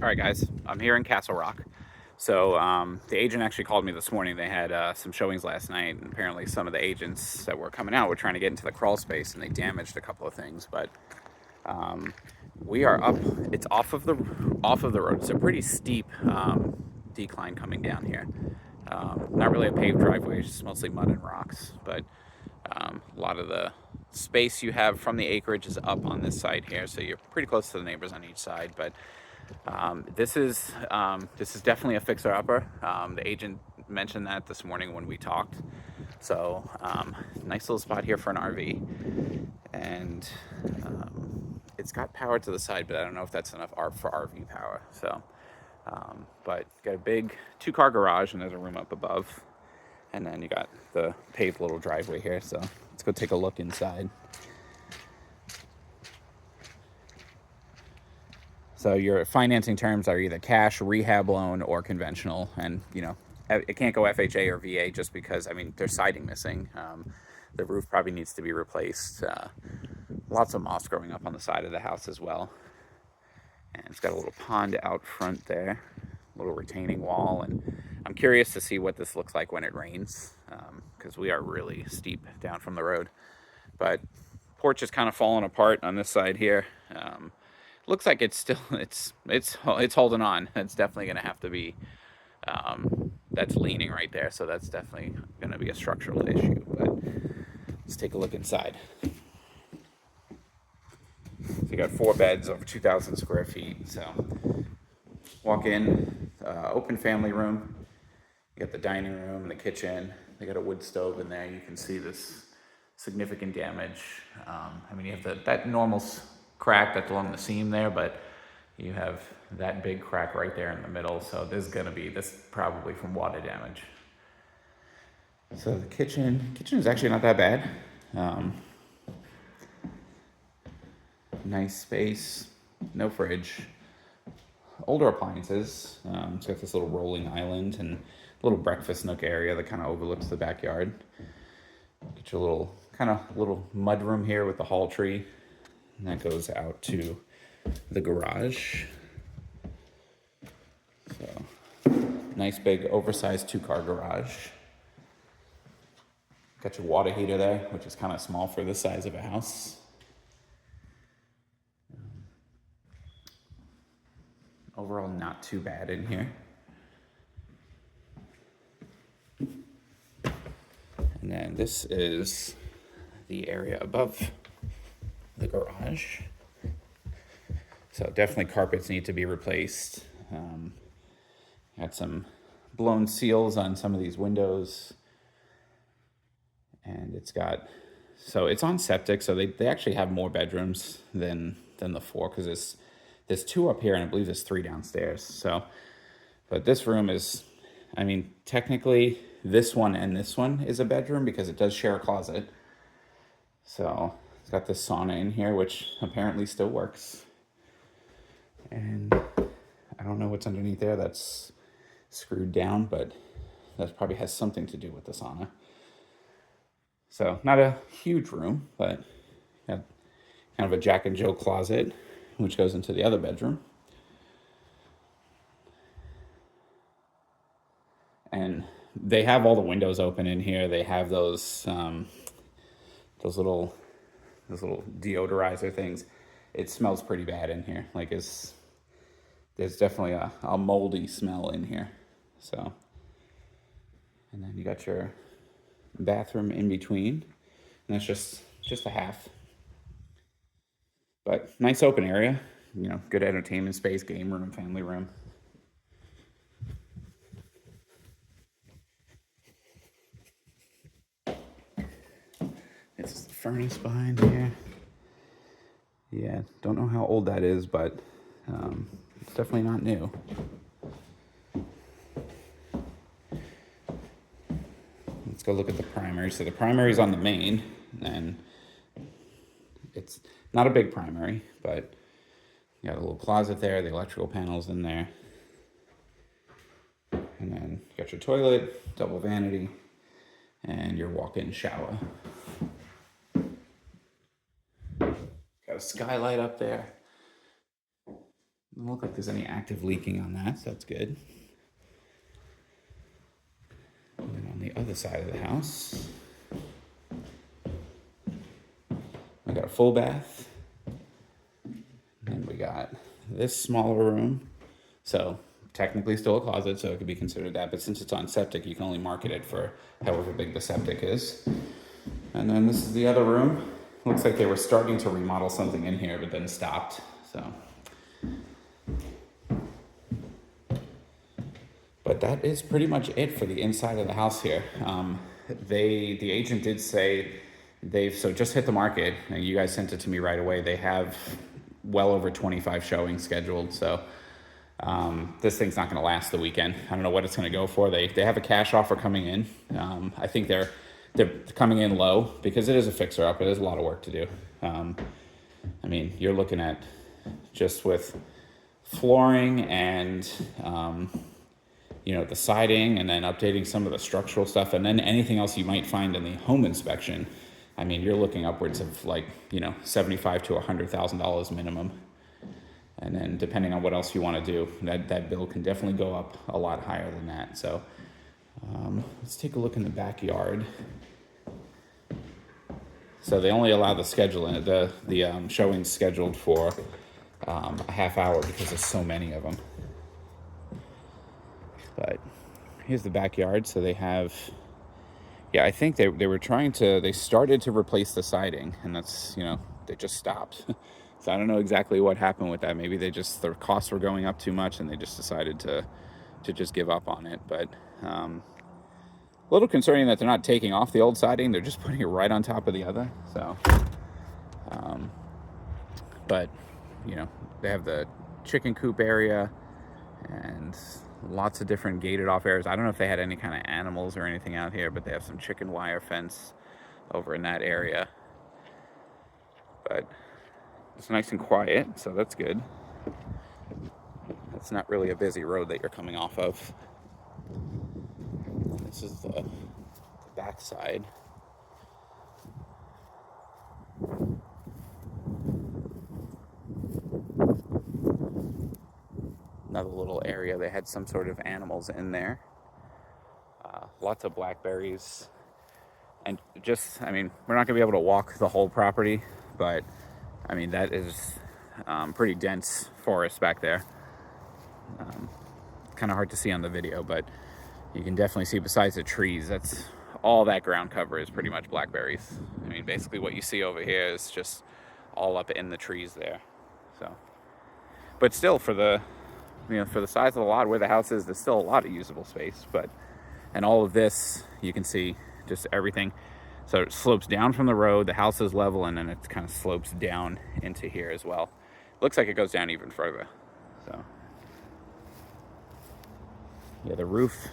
All right, guys, I'm here in Castle Rock. So the agent actually called me this morning. They had some showings last night, and apparently some of the agents that were coming out were trying to get into the crawl space, and they damaged a couple of things. But um, we are up. It's off of the road. It's a pretty steep decline coming down here. Not really a paved driveway; it's just mostly mud and rocks. But a lot of the space you have from the acreage is up on this side here, so you're pretty close to the neighbors on each side. But this is definitely a fixer-upper. The agent mentioned that this morning when we talked. So nice little spot here for an RV, and it's got power to the side, but I don't know if that's enough for RV power. So, but got a big two-car garage, and there's a room up above, and then you got the paved little driveway here. So let's go take a look inside. So your financing terms are either cash, rehab loan, or conventional, and it can't go FHA or VA just because there's siding missing. The roof probably needs to be replaced. Lots of moss growing up on the side of the house as well, and it's got a little pond out front there, a little retaining wall, and I'm curious to see what this looks like when it rains, because we are really steep down from the road. But porch is kind of falling apart on this side here. Looks like it's still it's holding on. It's definitely going to have to be that's leaning right there, so that's definitely going to be a structural issue. But let's take a look inside. So you got 4 beds over 2,000 square feet. So walk in, open family room. You got the dining room and the kitchen. They got a wood stove in there. You can see this significant damage. You have that normal crack that's along the seam there, but you have that big crack right there in the middle. So there's going to be this probably from water damage. So the kitchen is actually not that bad. Nice space, no fridge. Older appliances. It's got this little rolling island and a little breakfast nook area that kind of overlooks the backyard. Get your little mud room here with the hall tree, and that goes out to the garage. So nice big oversized 2-car garage. Got your water heater there, which is kind of small for the size of a house. Overall, not too bad in here. And then this is the area above the garage. So definitely carpets need to be replaced. Got some blown seals on some of these windows. And it's on septic, so they actually have more bedrooms than the 4, because there's 2 up here and I believe there's 3 downstairs. So, but this room is, technically this one and this one is a bedroom because it does share a closet. So it's got this sauna in here, which apparently still works. And I don't know what's underneath there that's screwed down, but that probably has something to do with the sauna. So not a huge room, but got kind of a Jack and Jill closet, which goes into the other bedroom. And they have all the windows open in here. They have those little deodorizer things. It smells pretty bad in here. There's definitely a moldy smell in here. So, and then you got your bathroom in between, and that's just a half. But nice open area, good entertainment space, game room, family room. It's the furnace behind here. Yeah, don't know how old that is, but it's definitely not new. Let's go look at the primary. So the primary is on the main, and it's not a big primary, but you got a little closet there, the electrical panels in there. And then you got your toilet, double vanity, and your walk-in shower. Got a skylight up there. Doesn't look like there's any active leaking on that, so that's good. And then on the other side of the house, we got a full bath. And we got this smaller room. So technically still a closet, so it could be considered that. But since it's on septic, you can only market it for however big the septic is. And then this is the other room. Looks like they were starting to remodel something in here, but then stopped. So, but that is pretty much it for the inside of the house here. The agent did say so just hit the market, and you guys sent it to me right away. They have well over 25 showings scheduled, so this thing's not going to last the weekend. I don't know what it's going to go for. They have a cash offer coming in. I think they're coming in low because it is a fixer up. It is a lot of work to do. I mean, you're looking at just with flooring and the siding, and then updating some of the structural stuff, and then anything else you might find in the home inspection. I mean, you're looking upwards of like $75,000 to $100,000 minimum. And then depending on what else you want to do, that bill can definitely go up a lot higher than that. So let's take a look in the backyard. So they only allow the schedule in it. The showings scheduled for a half hour because there's so many of them. But here's the backyard. So they have, I think they started to replace the siding, and that's, they just stopped. So I don't know exactly what happened with that. Maybe their costs were going up too much and they just decided to just give up on it. But a little concerning that they're not taking off the old siding. They're just putting it right on top of the other. So, but, they have the chicken coop area and lots of different gated off areas. I don't know if they had any kind of animals or anything out here, but they have some chicken wire fence over in that area. But it's nice and quiet, so that's good. It's not really a busy road that you're coming off of. This is the back side. Another little area. They had some sort of animals in there. Lots of blackberries. And just, we're not going to be able to walk the whole property, but that is pretty dense forest back there. Kind of hard to see on the video, but you can definitely see besides the trees, that's all that ground cover is pretty much blackberries. Basically what you see over here is just all up in the trees there. So, but still for the size of the lot where the house is, there's still a lot of usable space. And all of this, you can see just everything. So it slopes down from the road, the house is level, and then it kind of slopes down into here as well. Looks like it goes down even further. So, yeah, the roof,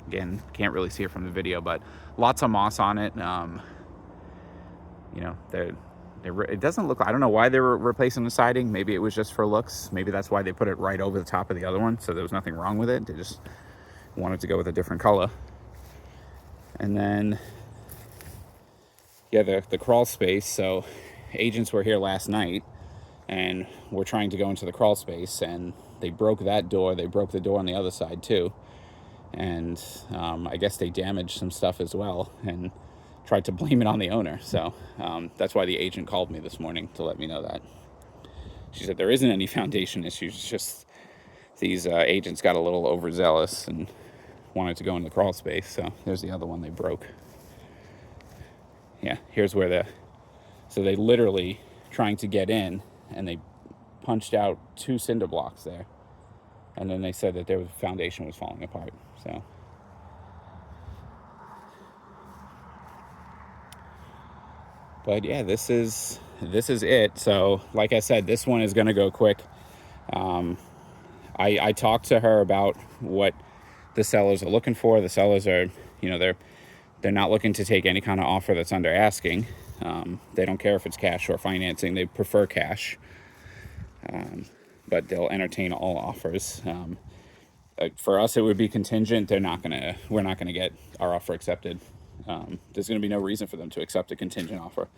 again, can't really see it from the video, but lots of moss on it. It doesn't look, I don't know why they were replacing the siding. Maybe it was just for looks. Maybe that's why they put it right over the top of the other one, so there was nothing wrong with it. They just wanted to go with a different color. And then, the crawl space. So agents were here last night and were trying to go into the crawl space, and they broke that door. They broke the door on the other side too. And I guess they damaged some stuff as well and tried to blame it on the owner. So that's why the agent called me this morning to let me know that. She said there isn't any foundation issues. It's just these agents got a little overzealous and wanted to go in the crawl space. So there's the other one they broke. Yeah, here's where so they literally trying to get in, and they punched out 2 cinder blocks there. And then they said that their foundation was falling apart. So, but yeah, this is it. So, like I said, this one is going to go quick. I talked to her about what the sellers are looking for. The sellers are, they're not looking to take any kind of offer that's under asking. They don't care if it's cash or financing. They prefer cash. But they'll entertain all offers. For us, it would be contingent. We're not gonna get our offer accepted. There's gonna be no reason for them to accept a contingent offer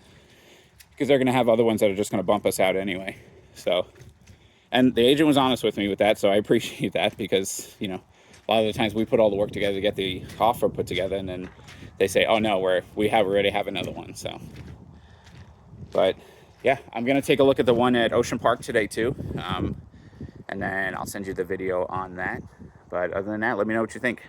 because they're gonna have other ones that are just gonna bump us out anyway. So And the agent was honest with me with that, so I appreciate that, because, you know, a lot of the times we put all the work together to get the offer put together, and then they say, oh no, we already have another one. So, but yeah, I'm gonna take a look at the one at Ocean Park today too, and then I'll send you the video on that. But other than that, let me know what you think.